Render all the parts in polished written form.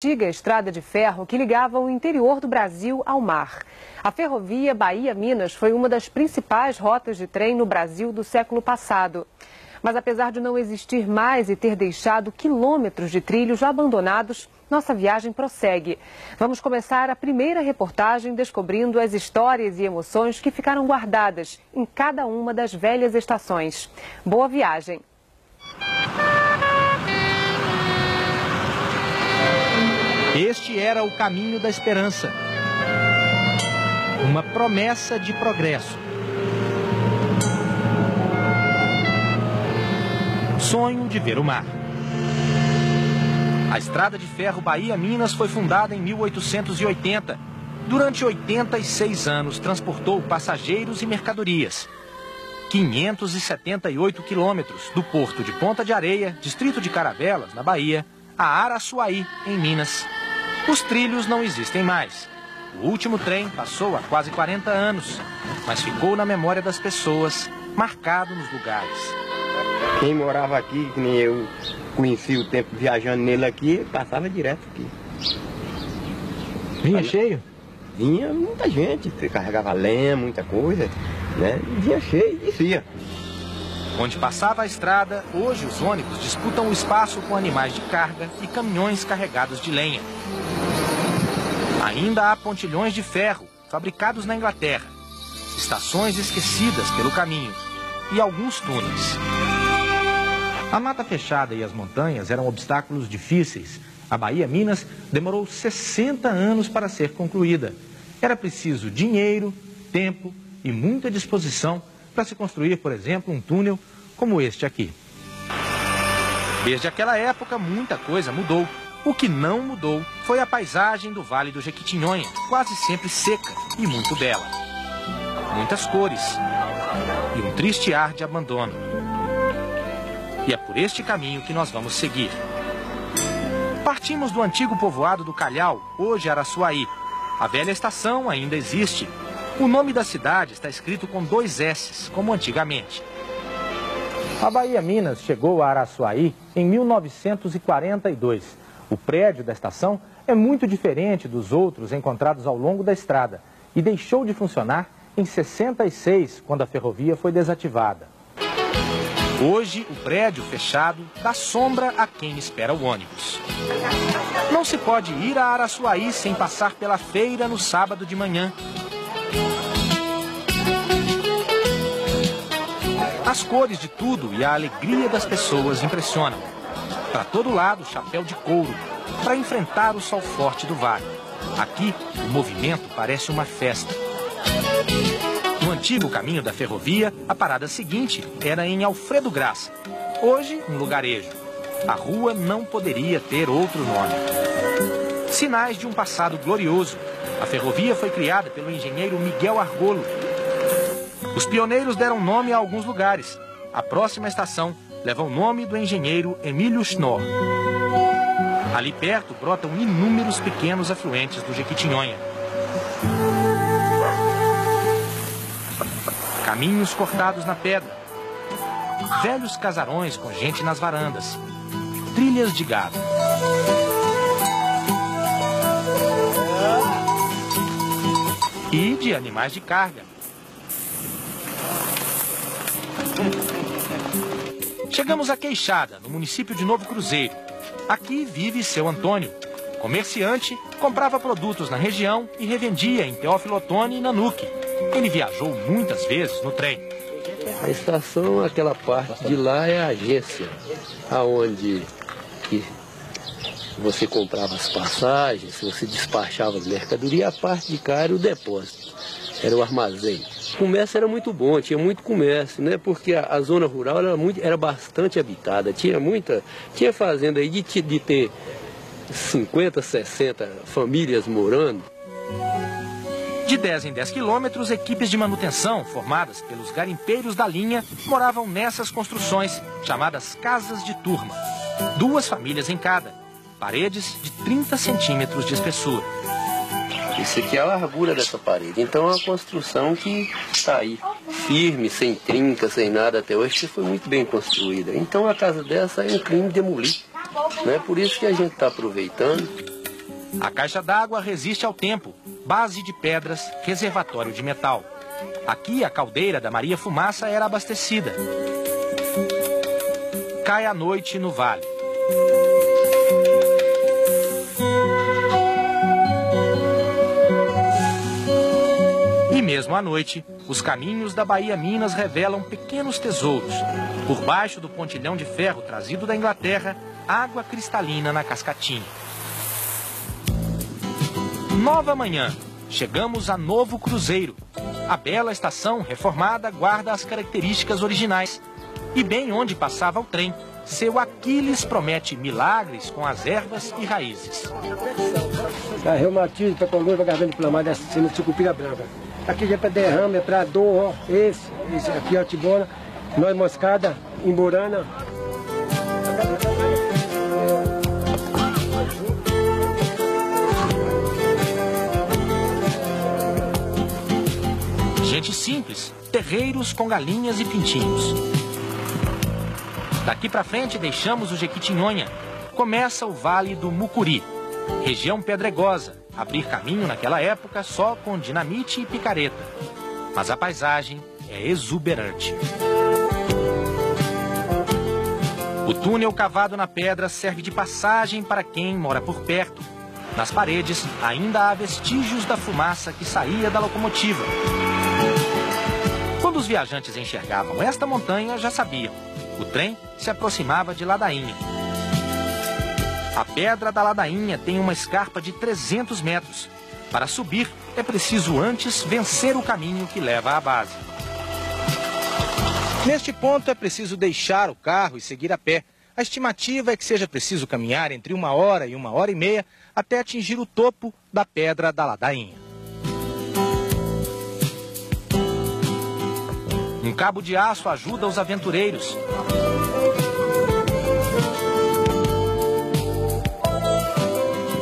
antiga estrada de ferro que ligava o interior do Brasil ao mar. A ferrovia Bahia-Minas foi uma das principais rotas de trem no Brasil do século passado. Mas apesar de não existir mais e ter deixado quilômetros de trilhos abandonados, nossa viagem prossegue. Vamos começar a primeira reportagem descobrindo as histórias e emoções que ficaram guardadas em cada uma das velhas estações. Boa viagem! Este era o caminho da esperança. Uma promessa de progresso. Sonho de ver o mar. A estrada de ferro Bahia-Minas foi fundada em 1880. Durante 86 anos, transportou passageiros e mercadorias. 578 quilômetros do porto de Ponta de Areia, distrito de Caravelas, na Bahia, a Araçuaí, em Minas. Os trilhos não existem mais. O último trem passou há quase 40 anos, mas ficou na memória das pessoas, marcado nos lugares. Quem morava aqui, que nem eu conheci o tempo viajando nele aqui, passava direto aqui. Vinha cheio? Vinha muita gente, carregava lenha, muita coisa, né? Vinha cheio e descia. Onde passava a estrada, hoje os ônibus disputam o espaço com animais de carga e caminhões carregados de lenha. Ainda há pontilhões de ferro, fabricados na Inglaterra, estações esquecidas pelo caminho e alguns túneis. A mata fechada e as montanhas eram obstáculos difíceis. A Bahia-Minas demorou 60 anos para ser concluída. Era preciso dinheiro, tempo e muita disposição para se construir, por exemplo, um túnel como este aqui. Desde aquela época, muita coisa mudou. O que não mudou foi a paisagem do Vale do Jequitinhonha, quase sempre seca e muito bela. Muitas cores e um triste ar de abandono. E é por este caminho que nós vamos seguir. Partimos do antigo povoado do Calhau, hoje Araçuaí. A velha estação ainda existe. O nome da cidade está escrito com 2 S's, como antigamente. A Bahia-Minas chegou a Araçuaí em 1942. O prédio da estação é muito diferente dos outros encontrados ao longo da estrada e deixou de funcionar em 66, quando a ferrovia foi desativada. Hoje, o prédio fechado dá sombra a quem espera o ônibus. Não se pode ir a Araçuaí sem passar pela feira no sábado de manhã. As cores de tudo e a alegria das pessoas impressionam. Para todo lado, chapéu de couro, para enfrentar o sol forte do vale. Aqui, o movimento parece uma festa. No antigo caminho da ferrovia, a parada seguinte era em Alfredo Graça. Hoje, um lugarejo. A rua não poderia ter outro nome. Sinais de um passado glorioso. A ferrovia foi criada pelo engenheiro Miguel Argolo. Os pioneiros deram nome a alguns lugares. A próxima estação leva o nome do engenheiro Emílio Schnorr. Ali perto brotam inúmeros pequenos afluentes do Jequitinhonha. Caminhos cortados na pedra. Velhos casarões com gente nas varandas. Trilhas de gado. E de animais de carga. Chegamos a Queixada, no município de Novo Cruzeiro. Aqui vive seu Antônio. Comerciante, comprava produtos na região e revendia em Teófilo Otoni e Nanuque. Ele viajou muitas vezes no trem. A estação, aquela parte de lá é a agência, aonde você comprava as passagens, você despachava as mercadorias, a parte de cá era o depósito, era o armazém. O comércio era muito bom, tinha muito comércio, né? Porque a zona rural era bastante habitada, tinha fazenda aí de ter 50, 60 famílias morando. De 10 em 10 quilômetros, equipes de manutenção, formadas pelos garimpeiros da linha, moravam nessas construções, chamadas casas de turma. 2 famílias em cada, paredes de 30 centímetros de espessura. Isso aqui é a largura dessa parede, então é uma construção que está aí, firme, sem trinca, sem nada até hoje, que foi muito bem construída. Então a casa dessa é um crime demolir, né? Por isso que a gente está aproveitando. A caixa d'água resiste ao tempo, base de pedras, reservatório de metal. Aqui a caldeira da Maria Fumaça era abastecida. Cai a noite no vale. E mesmo à noite, os caminhos da Bahia Minas revelam pequenos tesouros. Por baixo do pontilhão de ferro trazido da Inglaterra, água cristalina na cascatinha. Nova manhã, chegamos a Novo Cruzeiro. A bela estação reformada guarda as características originais. E bem onde passava o trem, seu Aquiles promete milagres com as ervas e raízes. Para reumatismo, para coluna, para garganta inflamada, essa cena de sucupira branca. Aqui já é para derrame, é para dor, ó. Esse aqui é a tibona, noz moscada, imburana. Gente simples, terreiros com galinhas e pintinhos. Daqui para frente deixamos o Jequitinhonha. Começa o Vale do Mucuri, região pedregosa. Abrir caminho naquela época só com dinamite e picareta. Mas a paisagem é exuberante. O túnel cavado na pedra serve de passagem para quem mora por perto. Nas paredes ainda há vestígios da fumaça que saía da locomotiva. Quando os viajantes enxergavam esta montanha, já sabiam. O trem se aproximava de Ladainha. A Pedra da Ladainha tem uma escarpa de 300 metros. Para subir, é preciso antes vencer o caminho que leva à base. Neste ponto, é preciso deixar o carro e seguir a pé. A estimativa é que seja preciso caminhar entre 1 hora e 1h30 até atingir o topo da Pedra da Ladainha. Um cabo de aço ajuda os aventureiros.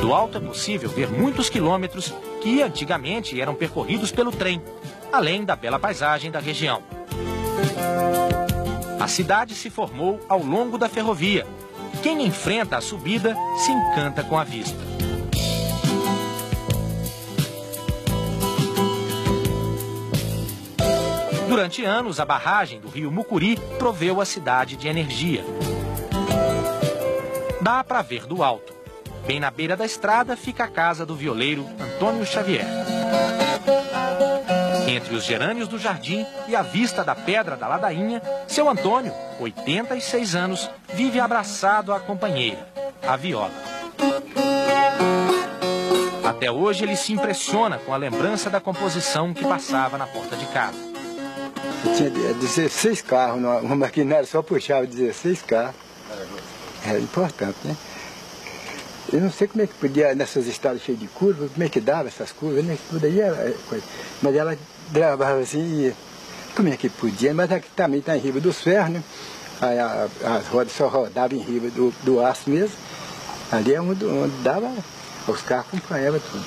Do alto é possível ver muitos quilômetros que antigamente eram percorridos pelo trem, além da bela paisagem da região. A cidade se formou ao longo da ferrovia. Quem enfrenta a subida se encanta com a vista. Durante anos, a barragem do rio Mucuri proveu a cidade de energia. Dá para ver do alto. Bem na beira da estrada fica a casa do violeiro Antônio Xavier. Entre os gerânios do jardim e a vista da Pedra da Ladainha, seu Antônio, 86 anos, vive abraçado à companheira, a viola. Até hoje ele se impressiona com a lembrança da composição que passava na porta de casa. Eu tinha 16 carros, uma maquinária só puxava 16 carros. Era importante, né? Eu não sei como é que podia, nessas estradas cheias de curvas, como é que dava essas curvas, né? Tudo aí era coisa. Mas ela travava assim, e como é que podia? Mas aqui também está em riba dos ferros, né? Aí as rodas só rodavam em riba do aço mesmo. Ali é onde dava, os carros acompanhavam tudo.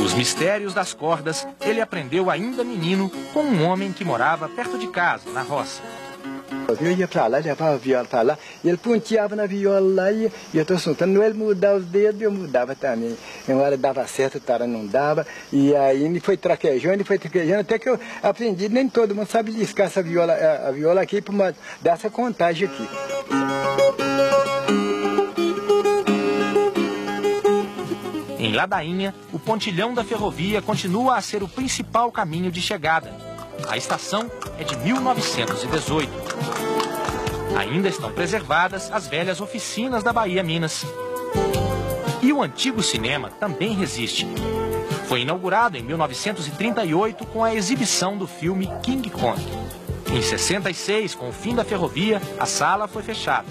Os mistérios das cordas ele aprendeu ainda menino com um homem que morava perto de casa, na roça. Eu ia para lá, levava a viola para lá, e ele ponteava na viola lá e eu estou soltando. Ele mudava os dedos, eu mudava também. Uma hora dava certo, outra hora não dava. E aí ele foi traquejando, até que eu aprendi. Nem todo mundo sabe discar essa viola, a viola aqui para dar essa contagem aqui. Em Ladainha, o pontilhão da ferrovia continua a ser o principal caminho de chegada. A estação é de 1918. Ainda estão preservadas as velhas oficinas da Bahia Minas. E o antigo cinema também resiste. Foi inaugurado em 1938 com a exibição do filme King Kong. Em 66, com o fim da ferrovia, a sala foi fechada.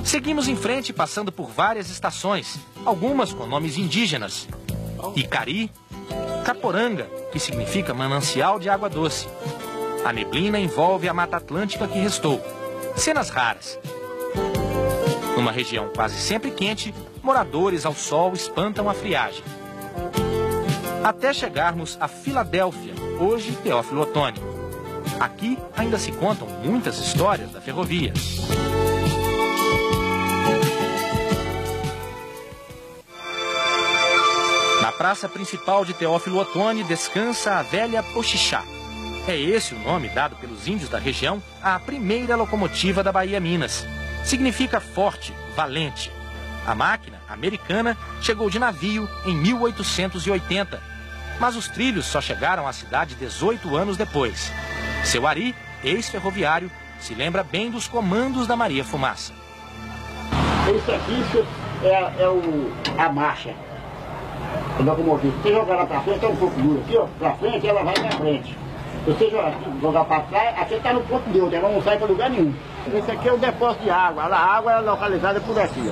Seguimos em frente passando por várias estações, algumas com nomes indígenas. Icari, Caporanga, que significa manancial de água doce. A neblina envolve a Mata Atlântica que restou. Cenas raras. Numa região quase sempre quente, moradores ao sol espantam a friagem. Até chegarmos a Filadélfia, hoje Teófilo Otoni. Aqui ainda se contam muitas histórias da ferrovia. praça principal de Teófilo Otoni descansa a velha Poxixá. É esse o nome dado pelos índios da região à primeira locomotiva da Bahia Minas. Significa forte, valente. A máquina, americana, chegou de navio em 1880. Mas os trilhos só chegaram à cidade 18 anos depois. Seu Ari, ex-ferroviário, se lembra bem dos comandos da Maria Fumaça. Isso aqui é a marcha. A locomotiva. Se você jogar ela para frente, está um pouco duro. Aqui, ó, para frente, ela vai para frente. Se você jogar para trás, aqui está no ponto neutro, ela não sai para lugar nenhum. Esse aqui é o depósito de água. A água é localizada por aqui, ó.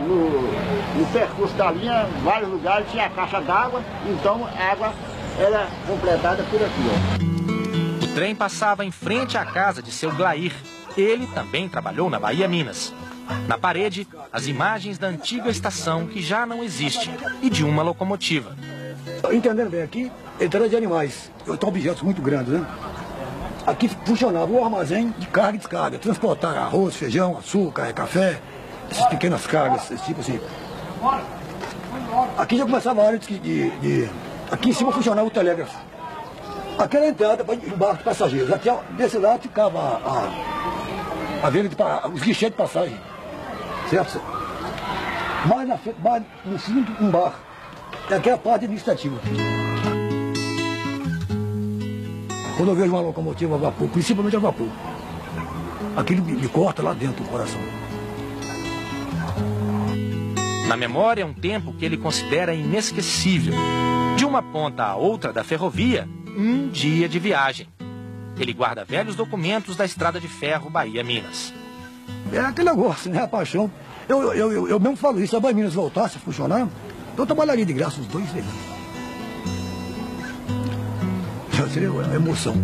No percurso da linha, vários lugares tinha a caixa d'água, então a água era completada por aqui, ó. O trem passava em frente à casa de seu Glair. Ele também trabalhou na Bahia Minas. Na parede, as imagens da antiga estação que já não existe e de uma locomotiva. Entendendo bem, aqui, entrada de animais, objetos muito grandes, né? Aqui funcionava o armazém de carga e descarga, transportar arroz, feijão, açúcar, café, essas pequenas cargas, esse tipo assim. Aqui já começava a área aqui em cima funcionava o telégrafo. Aqui era a entrada para o barco de passageiros. Aqui, desse lado, ficava a venda os guichês de passagem. Certo? Mais no fundo, um bar. Aqui é a parte administrativa. Quando eu vejo uma locomotiva a vapor, principalmente a vapor, aquilo me corta lá dentro do coração. Na memória é um tempo que ele considera inesquecível. De uma ponta à outra da ferrovia, um dia de viagem. Ele guarda velhos documentos da estrada de ferro Bahia-Minas. É aquele negócio, né? A paixão. Eu mesmo falo isso, se a Bahia Minas voltasse a funcionar, eu trabalharia de graça uns 2, 3 anos. Já seria uma emoção.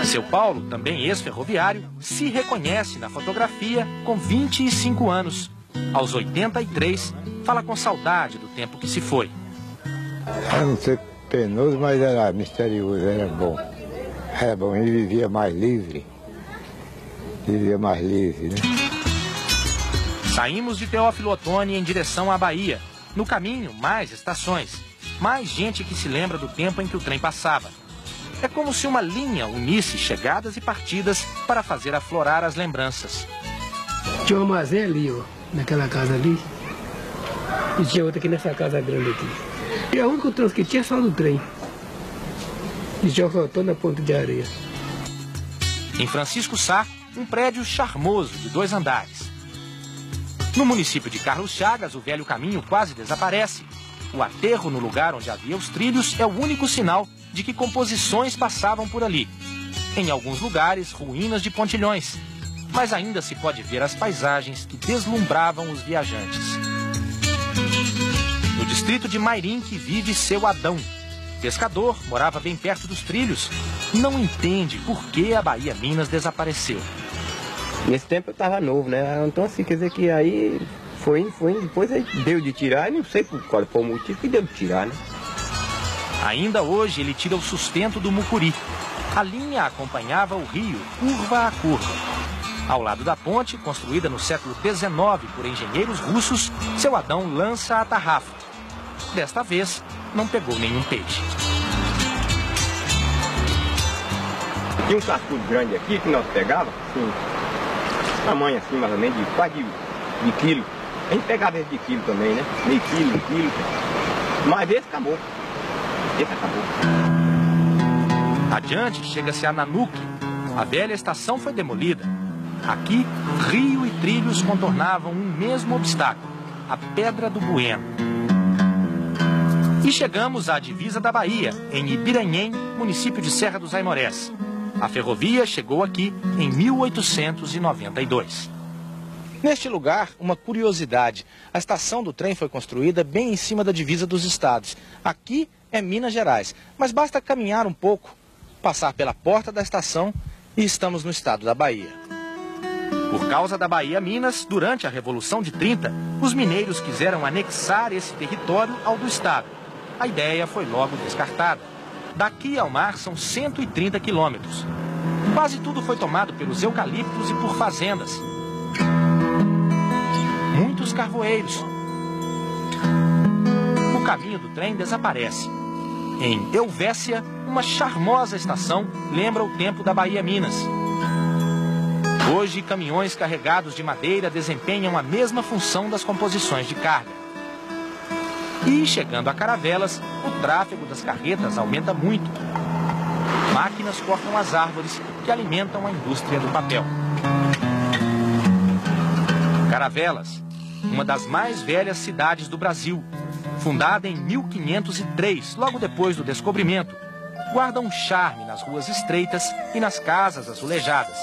Seu Paulo, também ex-ferroviário, se reconhece na fotografia com 25 anos. Aos 83, fala com saudade do tempo que se foi. Era não ser penoso, mas era misterioso, era bom. Era bom, ele vivia mais livre. Vivia mais livre, né? Saímos de Teófilo Otoni em direção à Bahia. No caminho, mais estações. Mais gente que se lembra do tempo em que o trem passava. É como se uma linha unisse chegadas e partidas para fazer aflorar as lembranças. Tinha um armazém ali, ó, naquela casa ali. E tinha outra aqui nessa casa grande aqui. E a única trânsito que tinha é só do trem. E tinha faltando na ponta de areia. Em Francisco Sá, um prédio charmoso de 2 andares. No município de Carlos Chagas, o velho caminho quase desaparece. O aterro no lugar onde havia os trilhos é o único sinal de que composições passavam por ali. Em alguns lugares, ruínas de pontilhões. Mas ainda se pode ver as paisagens que deslumbravam os viajantes. No distrito de Mairim que vive seu Adão. Pescador, morava bem perto dos trilhos. Não entende por que a Bahia Minas desapareceu. Nesse tempo eu estava novo, né? Então assim, quer dizer que aí foi, depois aí deu de tirar, e não sei qual foi o motivo que deu de tirar, né? Ainda hoje ele tira o sustento do mucuri. A linha acompanhava o rio, curva a curva. Ao lado da ponte, construída no século XIX por engenheiros russos, seu Adão lança a tarrafa. Desta vez, não pegou nenhum peixe. Tinha um cascudo grande aqui que nós pegávamos, assim, tamanho assim, mais ou menos, de quase de quilo. A gente pegava esse de quilo também, né? Meio quilo, 1 quilo. Mas esse acabou. Esse acabou. Adiante, chega-se a Nanuque. A velha estação foi demolida. Aqui, rio e trilhos contornavam um mesmo obstáculo, a Pedra do Bueno. E chegamos à divisa da Bahia, em Ibiranhém, município de Serra dos Aimorés. A ferrovia chegou aqui em 1892. Neste lugar, uma curiosidade. A estação do trem foi construída bem em cima da divisa dos estados. Aqui é Minas Gerais, mas basta caminhar um pouco, passar pela porta da estação e estamos no estado da Bahia. Por causa da Bahia Minas, durante a Revolução de 30, os mineiros quiseram anexar esse território ao do estado. A ideia foi logo descartada. Daqui ao mar são 130 quilômetros. Quase tudo foi tomado pelos eucaliptos e por fazendas. Muitos carvoeiros. caminho do trem desaparece. Em Euvécia, uma charmosa estação lembra o tempo da Bahia Minas. Hoje, caminhões carregados de madeira desempenham a mesma função das composições de carga. E, chegando a Caravelas, o tráfego das carretas aumenta muito. Máquinas cortam as árvores que alimentam a indústria do papel. Caravelas, uma das mais velhas cidades do Brasil, fundada em 1503, logo depois do descobrimento, guarda um charme nas ruas estreitas e nas casas azulejadas.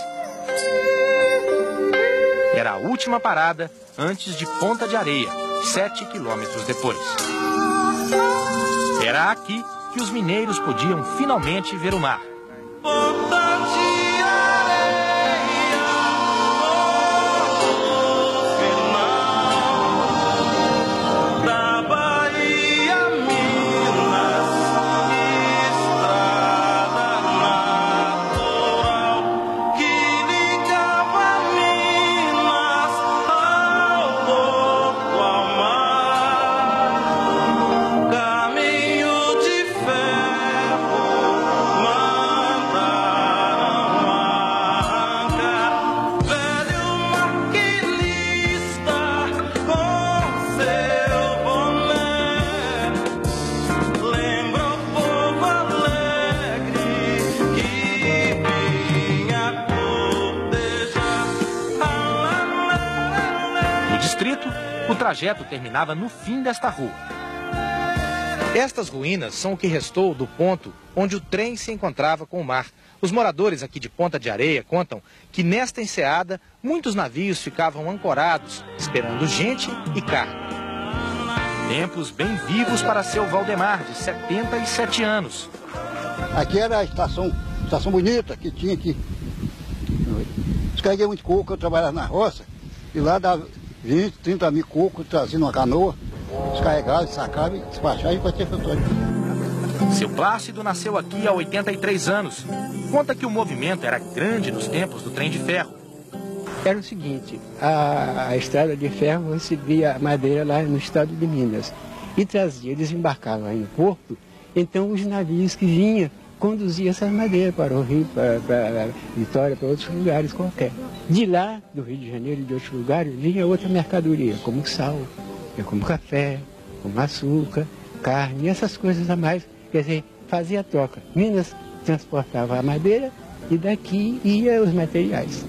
Era a última parada antes de Ponta de Areia, 7 quilômetros depois. Era aqui que os mineiros podiam finalmente ver o mar. O trajeto terminava no fim desta rua. Estas ruínas são o que restou do ponto onde o trem se encontrava com o mar. Os moradores aqui de Ponta de Areia contam que nesta enseada muitos navios ficavam ancorados, esperando gente e carga. Tempos bem vivos para seu Valdemar, de 77 anos. Aqui era a estação bonita que tinha aqui. Descarreguei muito coco, eu trabalhava na roça e lá dava 20, 30 mil cocos, trazendo uma canoa, descarregava, sacava e despachava e batia fetório. Seu Plácido nasceu aqui há 83 anos. Conta que o movimento era grande nos tempos do trem de ferro. Era o seguinte, a estrada de ferro recebia madeira lá no estado de Minas e trazia, desembarcava aí no porto, então os navios que vinham conduziam essas madeiras para o Rio, para Vitória, para outros lugares qualquer. De lá, do Rio de Janeiro e de outros lugares, vinha outra mercadoria, como sal, como café, como açúcar, carne, essas coisas a mais. Quer dizer, fazia a troca. Minas transportava a madeira e daqui ia os materiais.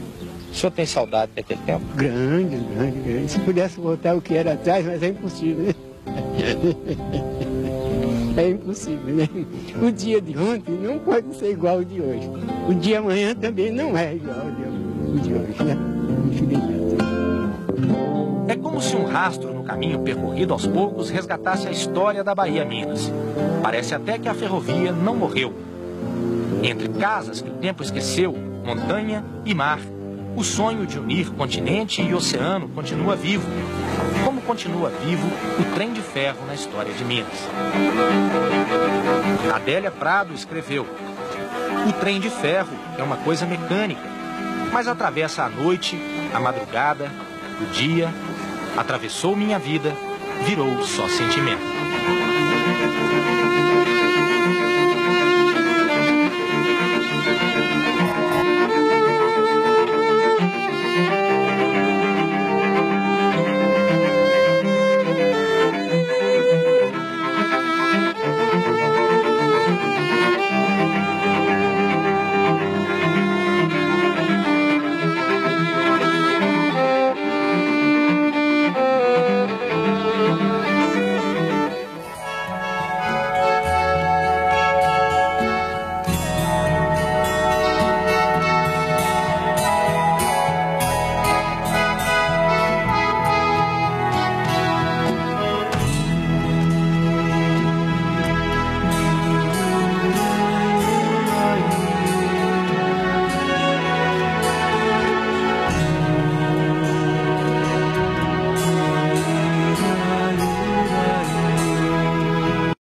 O senhor tem saudade daquele tempo? Grande, grande, grande. Se pudesse voltar o que era atrás, mas é impossível, né? É impossível, né? O dia de ontem não pode ser igual ao de hoje. O dia amanhã também não é igual ao de hoje, né? Infelizmente. É como se um rastro no caminho percorrido aos poucos resgatasse a história da Bahia Minas. Parece até que a ferrovia não morreu. Entre casas que o tempo esqueceu, montanha e mar, o sonho de unir continente e oceano continua vivo. Como continua vivo o trem de ferro na história de Minas. Adélia Prado escreveu: o trem de ferro é uma coisa mecânica, mas atravessa a noite, a madrugada, o dia, atravessou minha vida, virou só sentimento.